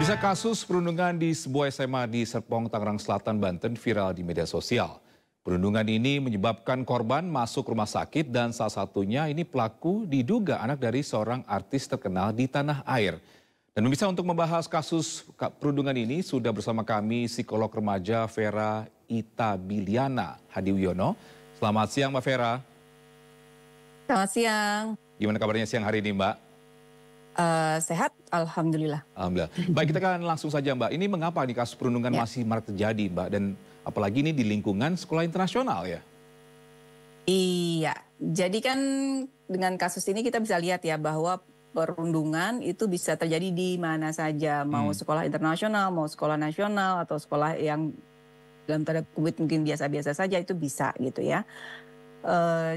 Pemirsa, kasus perundungan di sebuah SMA di Serpong, Tangerang Selatan, Banten viral di media sosial. Perundungan ini menyebabkan korban masuk rumah sakit dan salah satunya ini pelaku diduga anak dari seorang artis terkenal di tanah air. Dan pemirsa, untuk membahas kasus perundungan ini sudah bersama kami psikolog remaja Vera Itabiliana Hadiwiono. Selamat siang Mbak Vera. Selamat siang. Gimana kabarnya siang hari ini Mbak? Sehat, Alhamdulillah. Alhamdulillah. Baik, kita akan langsung saja Mbak. Ini mengapa nih kasus perundungan masih marak terjadi Mbak? Dan apalagi ini di lingkungan sekolah internasional ya? Iya, jadi kan dengan kasus ini kita bisa lihat ya bahwa perundungan itu bisa terjadi di mana saja. Mau sekolah internasional, mau sekolah nasional, atau sekolah yang dalam tanda kutip mungkin biasa-biasa saja itu bisa gitu ya.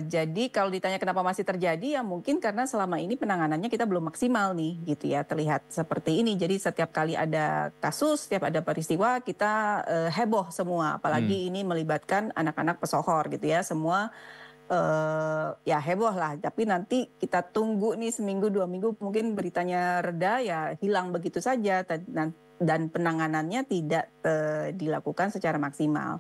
Jadi kalau ditanya kenapa masih terjadi ya mungkin karena selama ini penanganannya kita belum maksimal nih gitu ya, terlihat seperti ini. Jadi setiap kali ada kasus, setiap ada peristiwa kita heboh semua, apalagi ini melibatkan anak-anak pesohor gitu ya, semua ya heboh lah. Tapi nanti kita tunggu nih seminggu 2 minggu mungkin beritanya reda ya hilang begitu saja, dan penanganannya tidak dilakukan secara maksimal.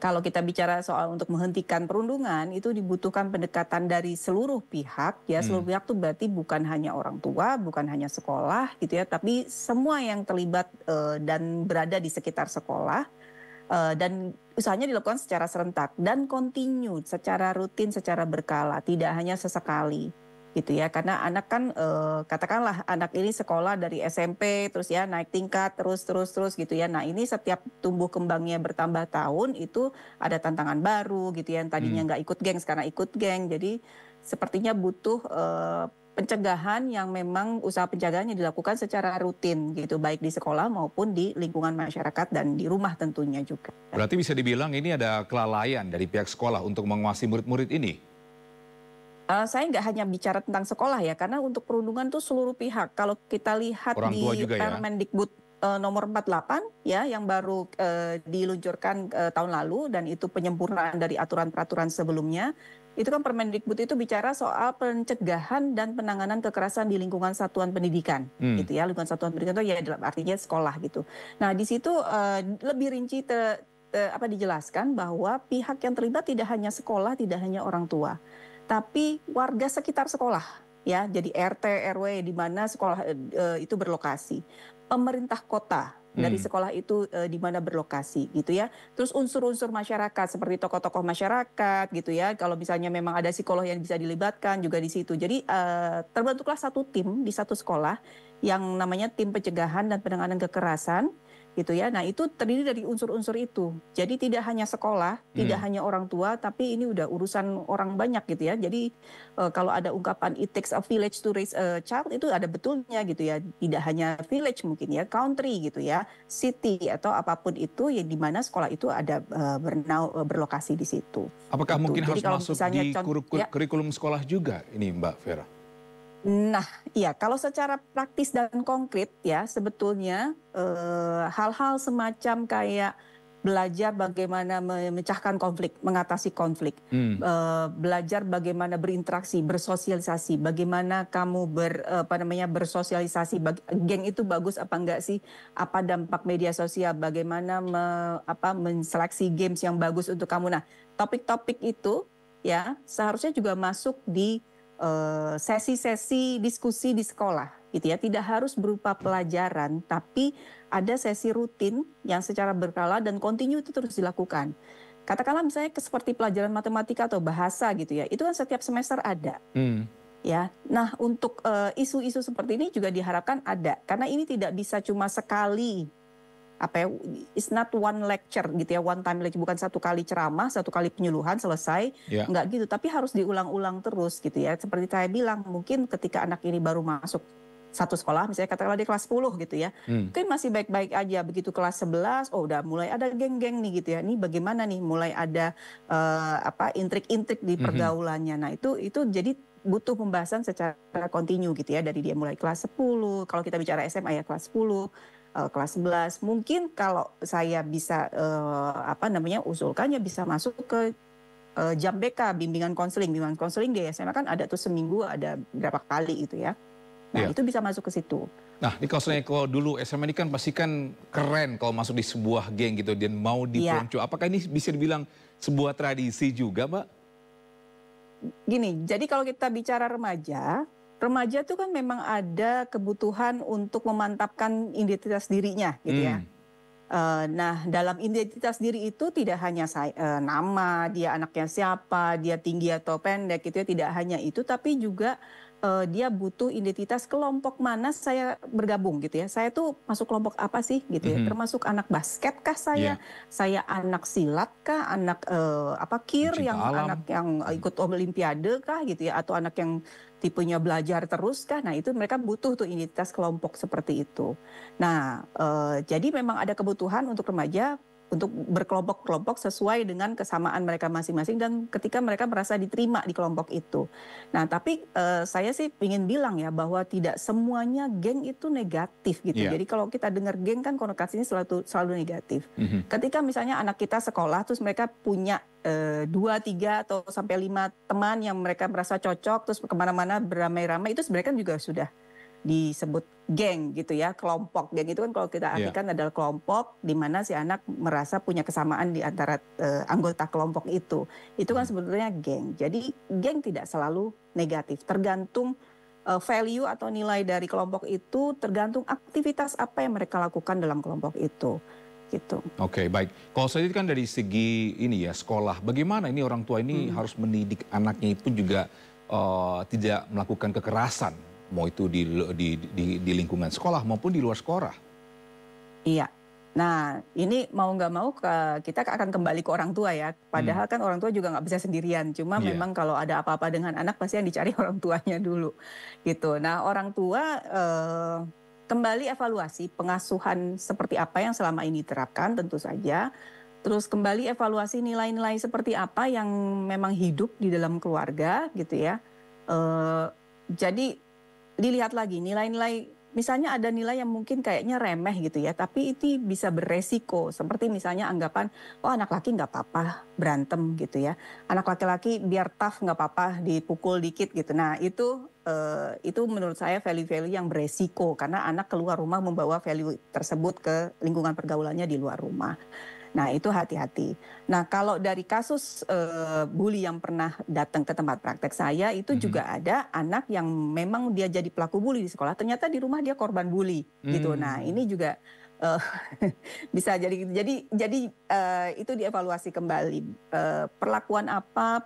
Kalau kita bicara soal untuk menghentikan perundungan, itu dibutuhkan pendekatan dari seluruh pihak ya. Seluruh pihak itu berarti bukan hanya orang tua, bukan hanya sekolah gitu ya, tapi semua yang terlibat dan berada di sekitar sekolah, dan usahanya dilakukan secara serentak dan kontinu, secara rutin, secara berkala, tidak hanya sesekali gitu ya. Karena anak kan katakanlah anak ini sekolah dari SMP terus ya naik tingkat terus gitu ya. Nah, ini setiap tumbuh kembangnya bertambah tahun itu ada tantangan baru gitu ya. Yang tadinya nggak ikut geng sekarang ikut geng. Jadi sepertinya butuh pencegahan yang memang usaha pencegahannya dilakukan secara rutin gitu, baik di sekolah maupun di lingkungan masyarakat dan di rumah tentunya juga. Berarti bisa dibilang ini ada kelalaian dari pihak sekolah untuk menguasai murid-murid ini? Saya nggak hanya bicara tentang sekolah ya, karena untuk perundungan tuh seluruh pihak. Kalau kita lihat Orang tua di juga ya? Permendikbud nomor 48 ya, yang baru diluncurkan tahun lalu, dan itu penyempurnaan dari aturan-peraturan sebelumnya. Itu kan Permendikbud itu bicara soal pencegahan dan penanganan kekerasan di lingkungan satuan pendidikan, gitu ya. Lingkungan satuan pendidikan itu ya dalam artinya sekolah gitu. Nah, di situ lebih rinci dijelaskan bahwa pihak yang terlibat tidak hanya sekolah, tidak hanya orang tua, tapi warga sekitar sekolah ya, jadi RT RW di mana sekolah itu berlokasi, pemerintah kota dari sekolah itu di mana berlokasi gitu ya, terus unsur-unsur masyarakat seperti tokoh-tokoh masyarakat gitu ya, kalau misalnya memang ada psikolog yang bisa dilibatkan juga di situ. Jadi terbentuklah satu tim di satu sekolah yang namanya tim pencegahan dan penanganan kekerasan gitu ya. Nah, itu terdiri dari unsur-unsur itu. Jadi tidak hanya sekolah, tidak hanya orang tua, tapi ini udah urusan orang banyak gitu ya. Jadi kalau ada ungkapan it takes a village to raise a child, itu ada betulnya gitu ya. Tidak hanya village mungkin ya, country gitu ya, city atau apapun itu ya, di mana sekolah itu ada berlokasi di situ. Apakah gitu. mungkin Jadi harus kalau masuk misalnya di kurikulum sekolah juga ini Mbak Vera? Nah, iya, kalau secara praktis dan konkret ya, sebetulnya hal-hal semacam kayak belajar bagaimana memecahkan konflik, mengatasi konflik, belajar bagaimana berinteraksi, bersosialisasi, bagaimana kamu bersosialisasi, geng itu bagus apa enggak sih, apa dampak media sosial, bagaimana menseleksi games yang bagus untuk kamu. Nah, topik-topik itu ya seharusnya juga masuk di sesi-sesi diskusi di sekolah gitu ya. Tidak harus berupa pelajaran, tapi ada sesi rutin yang secara berkala dan kontinu itu terus dilakukan. Katakanlah misalnya seperti pelajaran matematika atau bahasa gitu ya, itu kan setiap semester ada. Ya, nah untuk isu-isu seperti ini juga diharapkan ada, karena ini tidak bisa cuma sekali. It's not one lecture gitu ya, one time lecture, bukan satu kali ceramah, satu kali penyuluhan selesai, enggak gitu, tapi harus diulang-ulang terus gitu ya. Seperti saya bilang, mungkin ketika anak ini baru masuk satu sekolah, misalnya katakanlah di kelas 10 gitu ya, mungkin masih baik-baik aja, begitu kelas 11, oh udah mulai ada geng-geng nih gitu ya, ini bagaimana nih, mulai ada intrik-intrik di pergaulannya. Nah itu jadi butuh pembahasan secara kontinu gitu ya, dari dia mulai kelas 10, kalau kita bicara SMA ya kelas 10, kelas 11, mungkin kalau saya bisa usulkannya bisa masuk ke jam BK, bimbingan konseling di SMA kan ada tuh seminggu ada berapa kali gitu ya. Nah itu bisa masuk ke situ Nah, ini kalau dulu SMA ini kan pasti kan keren kalau masuk di sebuah geng gitu dan mau Iya, dipelonco. Apakah ini bisa dibilang sebuah tradisi juga, Mbak? gini, jadi kalau kita bicara remaja, remaja tuh kan memang ada kebutuhan untuk memantapkan identitas dirinya gitu ya. Hmm, Nah, dalam identitas diri itu tidak hanya nama, dia anaknya siapa, dia tinggi atau pendek gitu ya, tidak hanya itu, tapi juga dia butuh identitas kelompok mana saya bergabung gitu ya. Saya tuh masuk kelompok apa sih gitu ya? mhm, Termasuk anak basket kah saya? iya, Saya anak silat kah? Anak apa kir pencinta yang alam. anak yang Mhm, ikut olimpiade kah gitu ya? Atau anak yang tipenya belajar terus kah? Nah, itu mereka butuh tuh identitas kelompok seperti itu. Nah, jadi memang ada kebutuhan untuk remaja untuk berkelompok-kelompok sesuai dengan kesamaan mereka masing-masing dan ketika mereka merasa diterima di kelompok itu. Nah, tapi saya sih ingin bilang ya bahwa tidak semuanya geng itu negatif gitu. iya, Jadi kalau kita dengar geng kan konotasinya selalu negatif. mhm, Ketika misalnya anak kita sekolah terus mereka punya 2, 3 atau sampai 5 teman yang mereka merasa cocok terus kemana-mana beramai-ramai itu sebenarnya kan juga sudah disebut geng gitu ya, kelompok. Geng itu kan kalau kita iya, artikan adalah kelompok di mana si anak merasa punya kesamaan di antara anggota kelompok itu. Itu kan mhm. sebetulnya geng. Jadi geng tidak selalu negatif, tergantung value atau nilai dari kelompok itu tergantung aktivitas apa yang mereka lakukan dalam kelompok itu. Gitu. Oke, baik. Kalau saya kan dari segi ini ya, sekolah, bagaimana ini orang tua ini Hmm. harus mendidik anaknya pun juga tidak melakukan kekerasan, mau itu di lingkungan sekolah maupun di luar sekolah. Iya. Nah, ini mau nggak mau kita akan kembali ke orang tua ya. Hmm, Padahal kan orang tua juga nggak bisa sendirian. Cuma iya, memang kalau ada apa-apa dengan anak pasti yang dicari orang tuanya dulu, gitu. Nah, orang tua kembali evaluasi pengasuhan seperti apa yang selama ini diterapkan tentu saja. Terus kembali evaluasi nilai-nilai seperti apa yang memang hidup di dalam keluarga, gitu ya. Eh, jadi dilihat lagi nilai-nilai, misalnya ada nilai yang mungkin kayaknya remeh gitu ya, tapi itu bisa beresiko. Seperti misalnya anggapan, oh anak laki nggak apa-apa berantem gitu ya. Anak laki-laki biar tough nggak apa-apa dipukul dikit gitu. Nah itu menurut saya value-value yang beresiko karena anak keluar rumah membawa value tersebut ke lingkungan pergaulannya di luar rumah. Nah, itu hati-hati. Nah, kalau dari kasus bully yang pernah datang ke tempat praktek saya, itu mhm. juga ada anak yang memang dia jadi pelaku bully di sekolah, ternyata di rumah dia korban bully, gitu. Nah, Hmm, ini juga eh, bisa jadi gitu. Jadi itu dievaluasi kembali perlakuan apa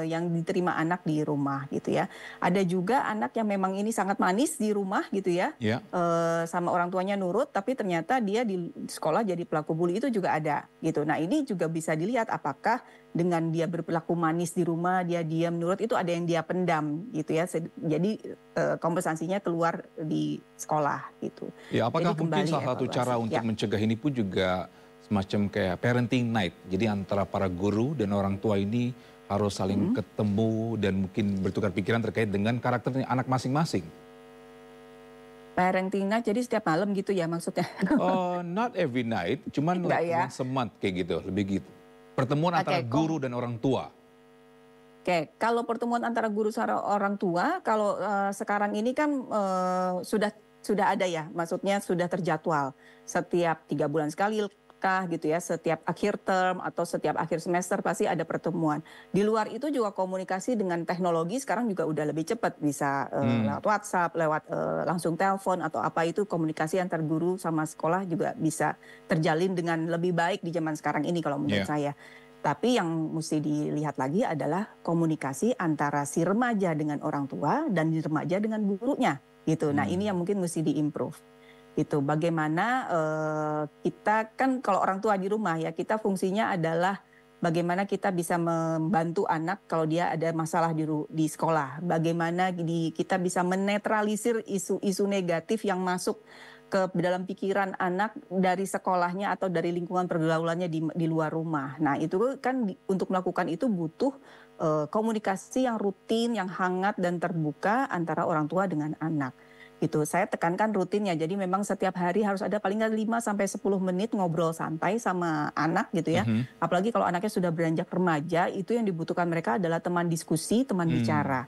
yang diterima anak di rumah gitu ya. Ada juga anak yang memang ini sangat manis di rumah gitu ya, ya. sama orang tuanya nurut, tapi ternyata dia di sekolah jadi pelaku bully itu juga ada gitu. Nah ini juga bisa dilihat apakah dengan dia berperilaku manis di rumah, dia diam nurut itu ada yang dia pendam gitu ya. Jadi kompensasinya keluar di sekolah gitu. Ya, Jadi apakah mungkin kembali salah satu cara evaluasi. untuk Ya. mencegah ini pun juga semacam kayak parenting night. Jadi antara para guru dan orang tua ini harus saling Mm. ketemu dan mungkin bertukar pikiran terkait dengan karakternya anak masing-masing. Parenting night jadi setiap malam gitu ya maksudnya? Not every night, cuman Enggak like ya? once a month kayak gitu, lebih gitu. Pertemuan antara Oke, guru dan orang tua. Oke, kalau pertemuan antara guru sama orang tua, kalau sekarang ini kan sudah ada ya, maksudnya sudah terjadwal setiap 3 bulan sekali kah gitu ya, setiap akhir term atau setiap akhir semester pasti ada pertemuan. Di luar itu juga komunikasi dengan teknologi sekarang juga udah lebih cepat, bisa Hmm, lewat WhatsApp, lewat langsung telepon atau apa itu komunikasi antar guru sama sekolah juga bisa terjalin dengan lebih baik di zaman sekarang ini kalau menurut ya. saya. Tapi yang mesti dilihat lagi adalah komunikasi antara si remaja dengan orang tua dan si remaja dengan gurunya gitu. Nah, ini yang Hmm, mungkin mesti diimprove. Itu bagaimana kita kan kalau orang tua di rumah ya, kita fungsinya adalah bagaimana kita bisa membantu anak kalau dia ada masalah di sekolah. Bagaimana kita bisa menetralisir isu-isu negatif yang masuk ke dalam pikiran anak dari sekolahnya atau dari lingkungan pergaulannya di luar rumah. Nah, itu kan untuk melakukan itu butuh komunikasi yang rutin, yang hangat dan terbuka antara orang tua dengan anak. Gitu. Saya tekankan rutinnya. Jadi memang setiap hari harus ada paling nggak 5 sampai 10 menit ngobrol santai sama anak gitu ya. mhm, Apalagi kalau anaknya sudah beranjak remaja, itu yang dibutuhkan mereka adalah teman diskusi, teman hmm. bicara.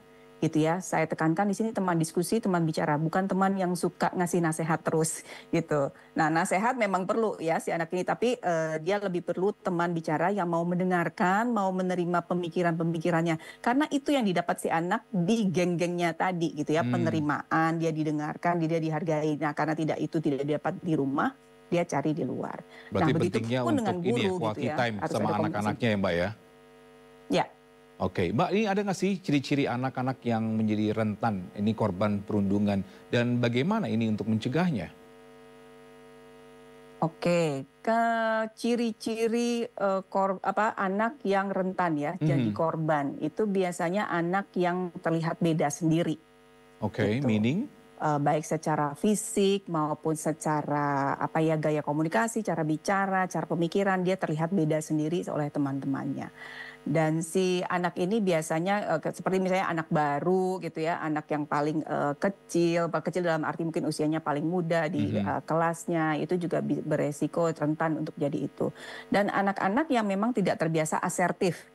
gitu ya. Saya tekankan di sini teman diskusi, teman bicara, bukan teman yang suka ngasih nasihat terus gitu. Nah, nasihat memang perlu ya si anak ini, tapi dia lebih perlu teman bicara yang mau mendengarkan, mau menerima pemikiran-pemikirannya. Karena itu yang didapat si anak di geng-gengnya tadi gitu ya, penerimaan, dia didengarkan, dia dihargai. Nah, karena itu tidak didapat di rumah, dia cari di luar. Berarti Nah, pentingnya begitupun untuk dengan ini ya, guru gitu quality ya, time harus sama ada komunikasi. anak-anaknya ya Mbak ya? Ya. Oke, Mbak, ini ada nggak sih ciri-ciri anak-anak yang menjadi rentan ini korban perundungan dan bagaimana ini untuk mencegahnya? Oke, ke ciri-ciri anak yang rentan ya jadi korban itu biasanya anak yang terlihat beda sendiri. Oke, Gitu. meaning? Baik secara fisik maupun secara gaya komunikasi, cara bicara, cara pemikiran dia terlihat beda sendiri oleh teman-temannya. Dan si anak ini biasanya seperti misalnya anak baru gitu ya, anak yang paling kecil dalam arti mungkin usianya paling muda di kelasnya, itu juga beresiko rentan untuk jadi itu. Dan anak-anak yang memang tidak terbiasa asertif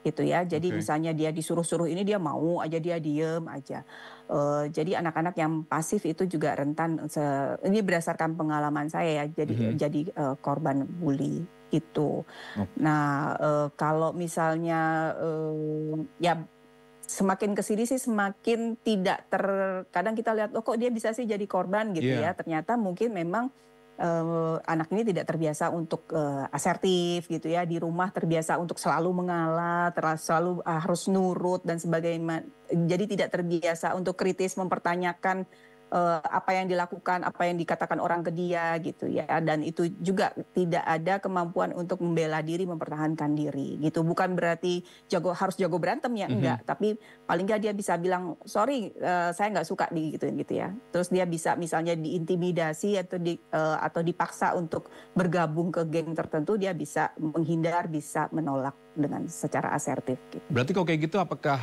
gitu ya. Jadi misalnya dia disuruh-suruh ini dia mau aja, dia diem aja. Jadi anak-anak yang pasif itu juga rentan, ini berdasarkan pengalaman saya ya, jadi korban bully gitu. Nah, kalau misalnya ya semakin kesini sih semakin tidak kadang kita lihat, oh kok dia bisa sih jadi korban gitu ya. Ternyata mungkin memang anak ini tidak terbiasa untuk asertif gitu ya, di rumah terbiasa untuk selalu mengalah, selalu harus nurut dan sebagainya. Jadi tidak terbiasa untuk kritis mempertanyakan apa yang dilakukan, apa yang dikatakan orang ke dia gitu ya. Dan itu juga tidak ada kemampuan untuk membela diri, mempertahankan diri gitu. Bukan berarti harus jago berantem ya, enggak. Tapi paling nggak dia bisa bilang, sorry saya nggak suka gitu ya. Terus dia bisa misalnya diintimidasi atau dipaksa untuk bergabung ke geng tertentu, dia bisa menghindar, bisa menolak dengan secara asertif gitu. Berarti kalau kayak gitu apakah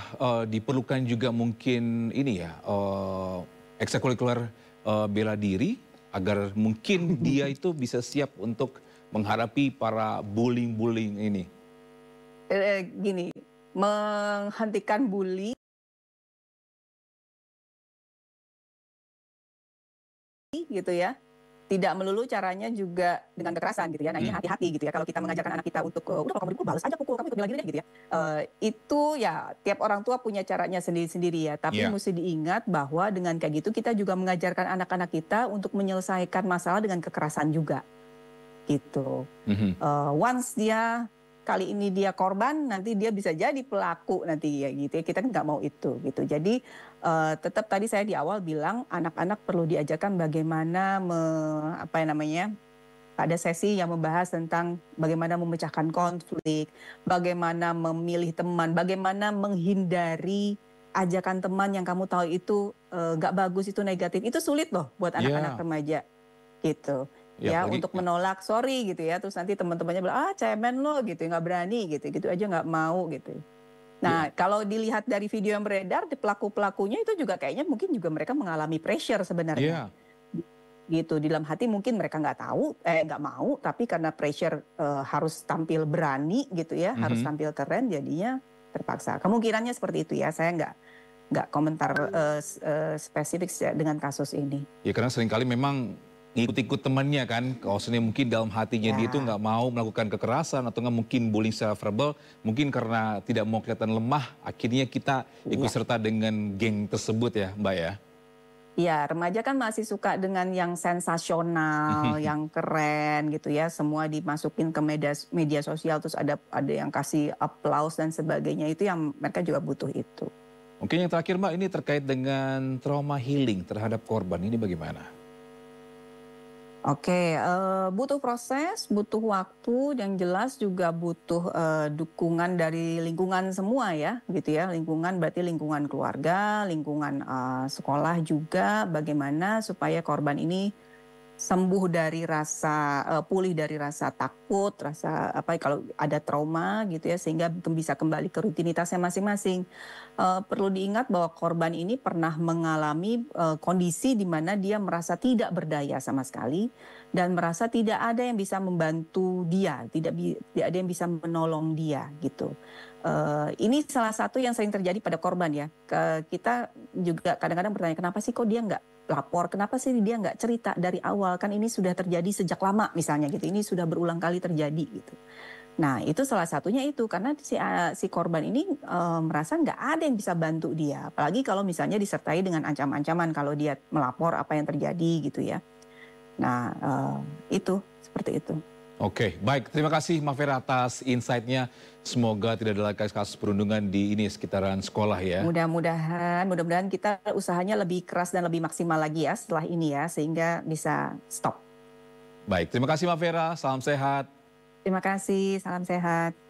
diperlukan juga mungkin ini ya, ekstrakurikuler bela diri agar mungkin dia itu bisa siap untuk menghadapi para bullying-bullying ini? Gini, menghentikan bully gitu ya, tidak melulu caranya juga dengan kekerasan gitu ya. Nah ini hati-hati gitu ya, kalau kita mengajarkan anak kita untuk udah kalau kamu dipukul balas aja pukul, kamu ikut bela diri deh gitu ya. Itu ya tiap orang tua punya caranya sendiri-sendiri ya, tapi mesti diingat bahwa dengan kayak gitu kita juga mengajarkan anak-anak kita untuk menyelesaikan masalah dengan kekerasan juga gitu. Once dia kali ini dia korban, nanti dia bisa jadi pelaku nanti ya gitu ya. Kita kan nggak mau itu gitu. Jadi tetap tadi saya di awal bilang anak-anak perlu diajarkan bagaimana ada sesi yang membahas tentang bagaimana memecahkan konflik, bagaimana memilih teman, bagaimana menghindari ajakan teman yang kamu tahu itu nggak bagus, itu negatif. Itu sulit loh buat anak-anak remaja gitu. Ya untuk menolak sorry gitu ya, terus nanti teman-temannya bilang cemen lo gitu, nggak berani gitu aja nggak mau gitu. Nah kalau dilihat dari video yang beredar, pelaku-pelakunya itu juga kayaknya mungkin juga mereka mengalami pressure sebenarnya. Gitu di dalam hati mungkin mereka nggak mau, tapi karena pressure harus tampil berani gitu ya, harus tampil keren, jadinya terpaksa. Kemungkinannya seperti itu ya, saya nggak komentar spesifik dengan kasus ini. Ya karena seringkali memang ikut-ikut temannya kan, maksudnya mungkin dalam hatinya dia itu nggak mau melakukan kekerasan atau nggak mungkin bullying secara verbal, mungkin karena tidak mau kelihatan lemah, akhirnya kita ikut serta dengan geng tersebut ya Mbak ya? Iya, remaja kan masih suka dengan yang sensasional, yang keren gitu ya, semua dimasukin ke media sosial, terus ada yang kasih aplaus dan sebagainya, itu yang mereka juga butuh itu. Mungkin yang terakhir Mbak, ini terkait dengan trauma healing terhadap korban, ini bagaimana? Oke, butuh proses, butuh waktu, yang jelas juga butuh dukungan dari lingkungan semua ya, gitu ya. Lingkungan berarti lingkungan keluarga, lingkungan sekolah juga, bagaimana supaya korban ini sembuh dari rasa pulih dari rasa takut, rasa kalau ada trauma gitu ya, sehingga bisa kembali ke rutinitasnya masing-masing. Perlu diingat bahwa korban ini pernah mengalami kondisi di mana dia merasa tidak berdaya sama sekali dan merasa tidak ada yang bisa membantu dia, tidak ada yang bisa menolong dia gitu. Ini salah satu yang sering terjadi pada korban ya. Kita juga kadang-kadang bertanya, kenapa sih kok dia nggak lapor, kenapa sih dia nggak cerita dari awal, kan ini sudah terjadi sejak lama misalnya gitu, ini sudah berulang kali terjadi gitu. Nah itu salah satunya itu, karena si korban ini merasa nggak ada yang bisa bantu dia, apalagi kalau misalnya disertai dengan ancam-ancaman kalau dia melapor apa yang terjadi gitu ya. Nah itu, seperti itu. Oke, baik. Terima kasih Mafera atas insight-nya. Semoga tidak ada lagi kasus perundungan di sekitaran sekolah ya. Mudah-mudahan kita usahanya lebih keras dan lebih maksimal lagi ya setelah ini ya, sehingga bisa stop. Baik, terima kasih Mafera. Salam sehat. Terima kasih, salam sehat.